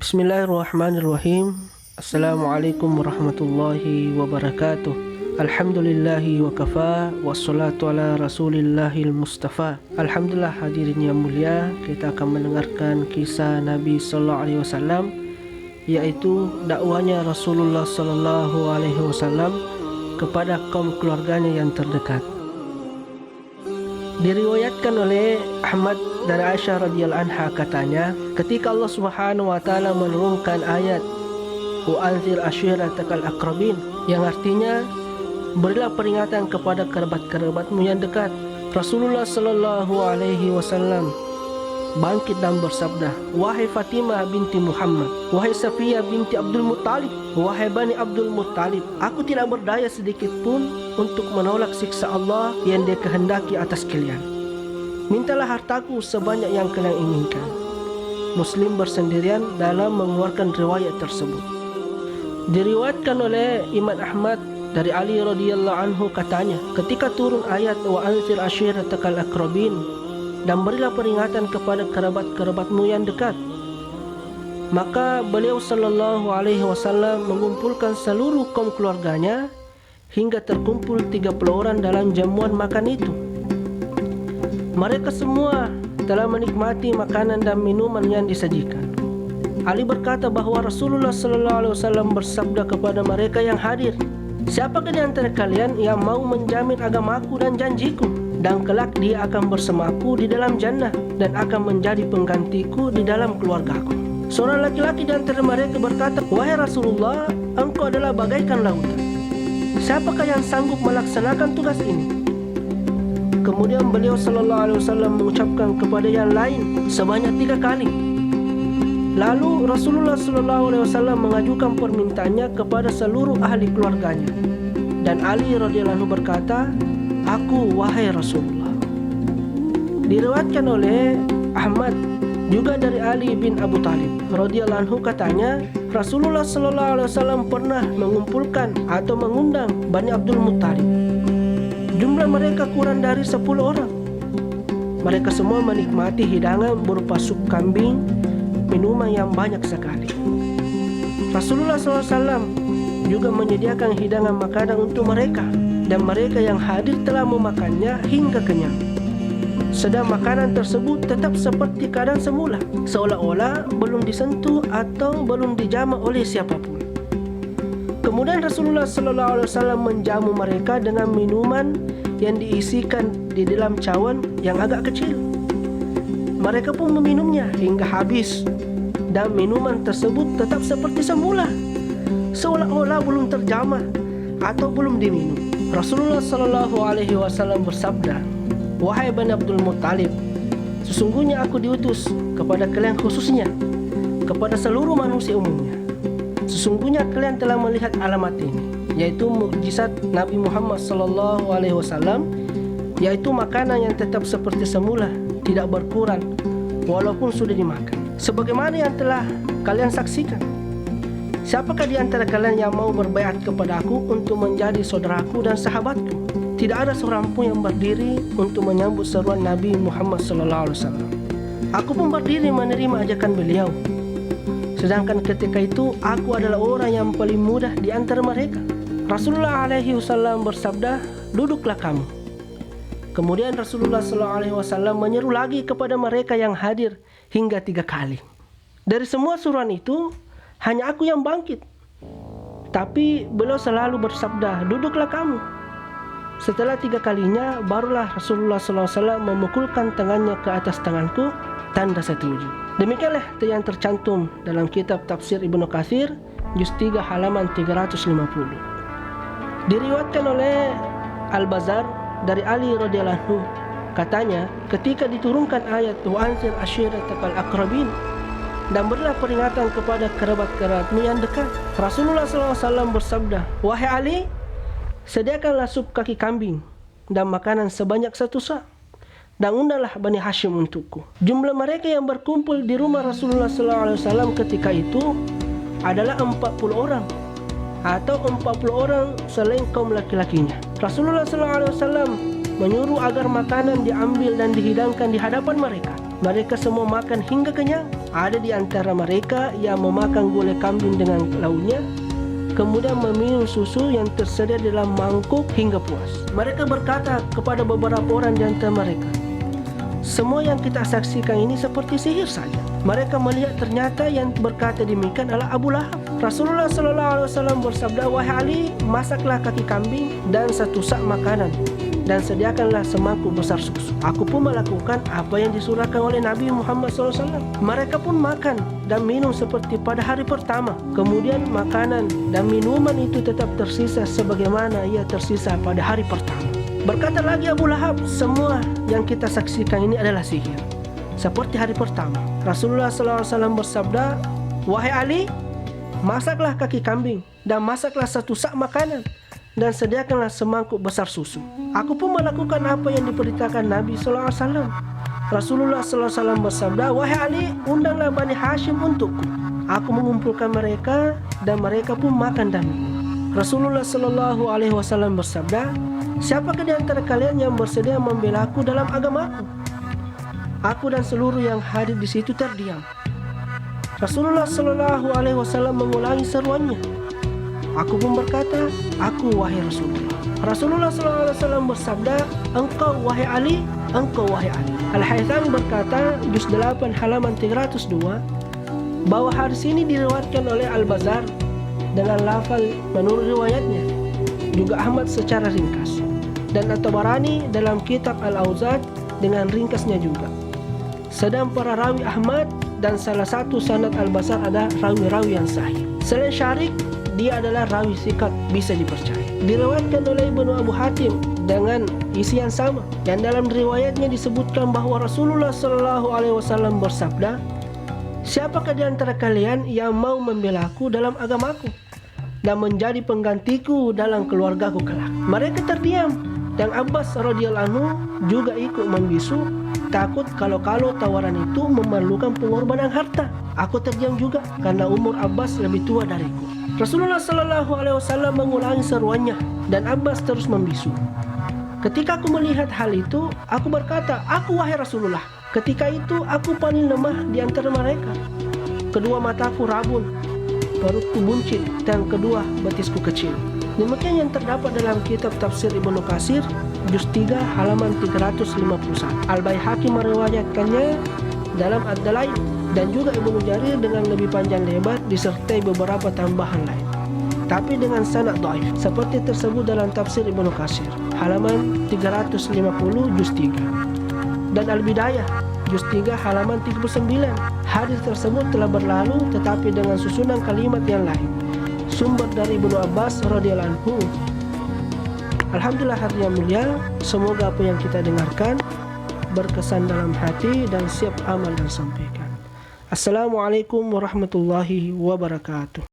Bismillahirrahmanirrahim. Assalamualaikum warahmatullahi wabarakatuh. Alhamdulillahi wa kafa, wassalatu ala rasulillahil mustafa. Alhamdulillah, hadirin yang mulia, kita akan mendengarkan kisah Nabi sallallahu alaihi wasallam, yaitu dakwahnya Rasulullah sallallahu alaihi wasallam kepada kaum keluarganya yang terdekat. Diriwayatkan oleh Ahmad dari Aisyah radhiyallahu anha, katanya, ketika Allah Subhanahu wa taala menurunkan ayat wa anzir ashiratakal aqrabin, yang artinya berilah peringatan kepada kerabat-kerabatmu yang dekat, Rasulullah sallallahu alaihi wasallam bangkit dan bersabda, wahai Fatimah binti Muhammad, wahai Safiyah binti Abdul Muttalib, wahai Bani Abdul Muttalib, aku tidak berdaya sedikit pun untuk menolak siksa Allah yang Dia kehendaki atas kalian. Mintalah hartaku sebanyak yang kalian inginkan. Muslim bersendirian dalam mengeluarkan riwayat tersebut. Diriwayatkan oleh Imam Ahmad dari Ali radhiyallahu anhu, katanya, ketika turun ayat wa anzir ashiratakal aqrabin, dan berilah peringatan kepada kerabat-kerabatmu yang dekat, maka beliau sallallahu alaihi wasallam mengumpulkan seluruh kaum keluarganya hingga terkumpul 30 orang dalam jamuan makan itu. Mereka semua telah menikmati makanan dan minuman yang disajikan. Ali berkata bahwa Rasulullah sallallahu alaihi wasallam bersabda kepada mereka yang hadir, siapakah di antara kalian yang mau menjamin agamaku dan janjiku, dan kelak dia akan bersamaku di dalam jannah dan akan menjadi penggantiku di dalam keluargaku. Seorang laki-laki di antara mereka berkata, wahai Rasulullah, engkau adalah bagaikan lautan. Siapakah yang sanggup melaksanakan tugas ini? Kemudian beliau sallallahu alaihi wasallam mengucapkan kepada yang lain sebanyak 3 kali. Lalu Rasulullah sallallahu alaihi wasallam mengajukan permintaannya kepada seluruh ahli keluarganya. Dan Ali radhiyallahu anhu berkata, aku wahai Rasulullah. Diriwayatkan oleh Ahmad juga dari Ali bin Abu Thalib radhiyallahu anhu, katanya, Rasulullah sallallahu alaihi wasallam pernah mengumpulkan atau mengundang Bani Abdul Muttalib. Jumlah mereka kurang dari 10 orang. Mereka semua menikmati hidangan berupa sup kambing, minuman yang banyak sekali. Rasulullah SAW juga menyediakan hidangan makanan untuk mereka, dan mereka yang hadir telah memakannya hingga kenyang. Sedang makanan tersebut tetap seperti keadaan semula, seolah-olah belum disentuh atau belum dijamah oleh siapapun. Kemudian Rasulullah SAW menjamu mereka dengan minuman yang diisikan di dalam cawan yang agak kecil. Mereka pun meminumnya hingga habis, dan minuman tersebut tetap seperti semula, seolah-olah belum terjamah atau belum diminum. Rasulullah SAW bersabda, wahai Bani Abdul Muttalib, sesungguhnya aku diutus kepada kalian khususnya kepada seluruh manusia umumnya. Sesungguhnya kalian telah melihat alamat ini, yaitu mukjizat Nabi Muhammad SAW, yaitu makanan yang tetap seperti semula, tidak berkurang walaupun sudah dimakan, sebagaimana yang telah kalian saksikan. Siapakah di antara kalian yang mau berbaiat kepada aku untuk menjadi saudaraku dan sahabatku? Tidak ada seorang pun yang berdiri untuk menyambut seruan Nabi Muhammad SAW. Aku pun berdiri menerima ajakan beliau. Sedangkan ketika itu aku adalah orang yang paling mudah di antara mereka. Rasulullah SAW bersabda, duduklah kamu. Kemudian Rasulullah SAW menyeru lagi kepada mereka yang hadir hingga 3 kali. Dari semua suruhan itu, hanya aku yang bangkit. Tapi beliau selalu bersabda, duduklah kamu. Setelah 3 kalinya, barulah Rasulullah SAW memukulkan tangannya ke atas tanganku, tanda setuju. Demikianlah yang tercantum dalam kitab tafsir Ibnu Katsir, juz 3 halaman 350. Diriwayatkan oleh Al-Bazzar dari Ali radhiyallahu anhu, katanya, ketika diturunkan ayat wa anzir ashiratakal aqrabin, dan berilah peringatan kepada kerabat-kerabatmu yang dekat, Rasulullah SAW bersabda, wahai Ali, sediakanlah sup kaki kambing dan makanan sebanyak 1 sa', dan undanglah Bani Hashim untukku. Jumlah mereka yang berkumpul di rumah Rasulullah SAW ketika itu adalah 40 orang, atau 40 orang selain kaum laki-lakinya. Rasulullah SAW menyuruh agar makanan diambil dan dihidangkan di hadapan mereka. Mereka semua makan hingga kenyang. Ada di antara mereka yang memakan gulai kambing dengan lauknya, kemudian meminum susu yang tersedia dalam mangkuk hingga puas. Mereka berkata kepada beberapa orang di antara mereka, semua yang kita saksikan ini seperti sihir saja. Mereka melihat ternyata yang berkata demikian adalah Abu Lahab. Rasulullah SAW bersabda, wahai Ali, masaklah kaki kambing dan satu sak makanan, dan sediakanlah semangkuk besar susu. Aku pun melakukan apa yang disurahkan oleh Nabi Muhammad SAW. Mereka pun makan dan minum seperti pada hari pertama. Kemudian makanan dan minuman itu tetap tersisa sebagaimana ia tersisa pada hari pertama. Berkata lagi Abu Lahab, semua yang kita saksikan ini adalah sihir, seperti hari pertama. Rasulullah SAW bersabda, wahai Ali, masaklah kaki kambing dan masaklah satu sak makanan, dan sediakanlah semangkuk besar susu. Aku pun melakukan apa yang diperintahkan Nabi SAW. Rasulullah SAW bersabda, wahai Ali, undanglah Bani Hashim untukku. Aku mengumpulkan mereka dan mereka pun makan dan minum. Rasulullah SAW bersabda, siapakah di antara kalian yang bersedia membela aku dalam agamaku? Aku dan seluruh yang hadir di situ terdiam. Rasulullah SAW mengulangi seruannya. Aku pun berkata, aku wahai Rasulullah. Rasulullah SAW bersabda, engkau wahai Ali, engkau wahai Ali. Al-Haythami berkata, juz 8 halaman 302, bahwa hadis ini diriwayatkan oleh Al-Bazzar dengan lafal menurut riwayatnya, juga Ahmad secara ringkas, dan At-Tabarani dalam kitab Al-Awzat dengan ringkasnya juga. Sedang para rawi Ahmad dan salah satu sanad Al-Bazzar ada rawi-rawi yang sahih. Selain Syarik, dia adalah rawi sikat, bisa dipercaya. Diriwayatkan oleh Ibnu Abu Hatim dengan isi yang sama, dan dalam riwayatnya disebutkan bahwa Rasulullah SAW bersabda, siapakah di antara kalian yang mau membela aku dalam agamaku dan menjadi penggantiku dalam keluargaku kelak? Mereka terdiam, dan Abbas radhiyallahu anhu juga ikut membisu, takut kalau tawaran itu memerlukan pengorbanan harta. Aku terdiam juga karena umur Abbas lebih tua dariku. Rasulullah SAW mengulangi seruannya dan Abbas terus membisu. Ketika aku melihat hal itu, aku berkata, aku wahai Rasulullah. Ketika itu aku paling lemah di antara mereka. Kedua mataku rabun, perutku buncit, dan kedua betisku kecil. Demikian yang terdapat dalam kitab tafsir Ibnu Katsir, juz 3 halaman 351. Al-Baihaqi meriwayatkannya dalam Ad-Dalail, dan juga Ibnu Jarir dengan lebih panjang lebar disertai beberapa tambahan lain, tapi dengan sanad dhaif, seperti tersebut dalam tafsir Ibnu Katsir halaman 350 juz 3 dan Al-Bidayah juz 3 halaman 39. Hadis tersebut telah berlalu tetapi dengan susunan kalimat yang lain. Sumber dari Ibnu Abbas radhiyallahu anhu. Alhamdulillah hadirin yang mulia, semoga apa yang kita dengarkan berkesan dalam hati dan siap amal dan sampaikan. Assalamualaikum warahmatullahi wabarakatuh.